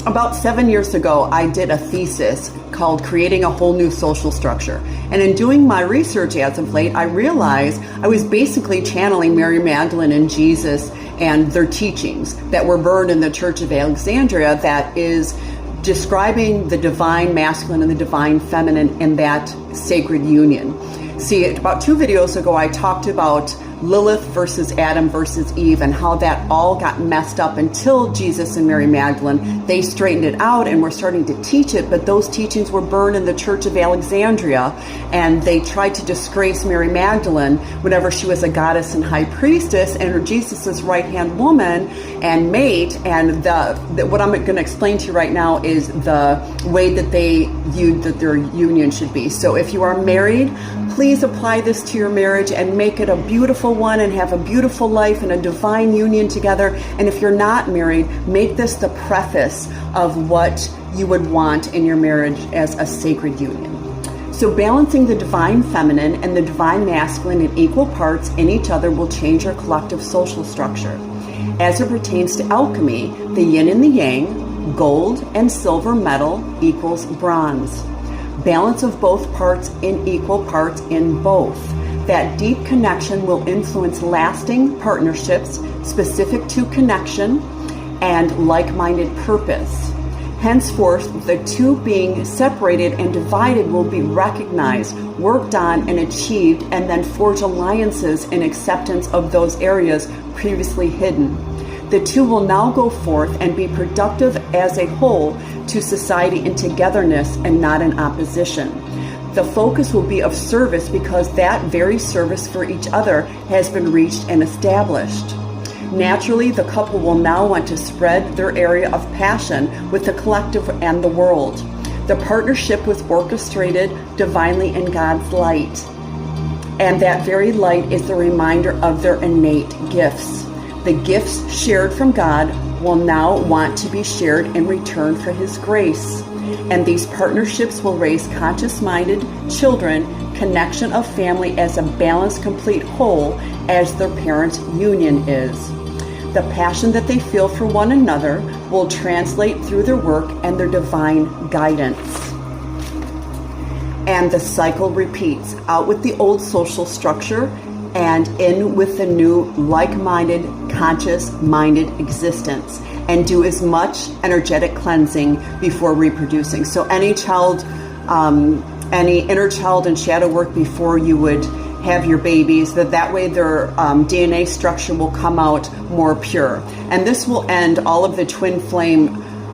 About 7 years ago, I did a thesis called Creating a Whole New Social Structure. And in doing my research as of late, I realized I was basically channeling Mary Magdalene and Jesus and their teachings that were burned in the Church of Alexandria, that is describing the divine masculine and the divine feminine in that sacred union. See, about 2 videos ago, I talked about Lilith versus Adam versus Eve and how that all got messed up until Jesus and Mary Magdalene. They straightened it out and were starting to teach it, but those teachings were burned in the Church of Alexandria, and they tried to disgrace Mary Magdalene whenever she was a goddess and high priestess and Jesus' right-hand woman and mate. And what I'm going to explain to you right now is the way that they viewed that their union should be. So if you are married, please apply this to your marriage and make it a beautiful one and have a beautiful life and a divine union together. And if you're not married, make this the preface of what you would want in your marriage as a sacred union. So balancing the divine feminine and the divine masculine in equal parts in each other will change our collective social structure. As it pertains to alchemy, the yin and the yang, gold and silver metal equals bronze. Balance of both parts in equal parts in both. That deep connection will influence lasting partnerships specific to connection and like-minded purpose. Henceforth, the two being separated and divided will be recognized, worked on, and achieved, and then forge alliances in acceptance of those areas previously hidden. The two will now go forth and be productive as a whole to society in togetherness and not in opposition. The focus will be of service because that very service for each other has been reached and established. Naturally, the couple will now want to spread their area of passion with the collective and the world. The partnership was orchestrated divinely in God's light, and that very light is the reminder of their innate gifts. The gifts shared from God will now want to be shared in return for His grace. And these partnerships will raise conscious-minded children, connection of family as a balanced, complete whole as their parent union is. The passion that they feel for one another will translate through their work and their divine guidance. And the cycle repeats, out with the old social structure and in with the new like-minded, conscious-minded existence, and do as much energetic cleansing before reproducing. So any child, any inner child and shadow work before you would have your babies, that way their DNA structure will come out more pure. And this will end all of the twin flame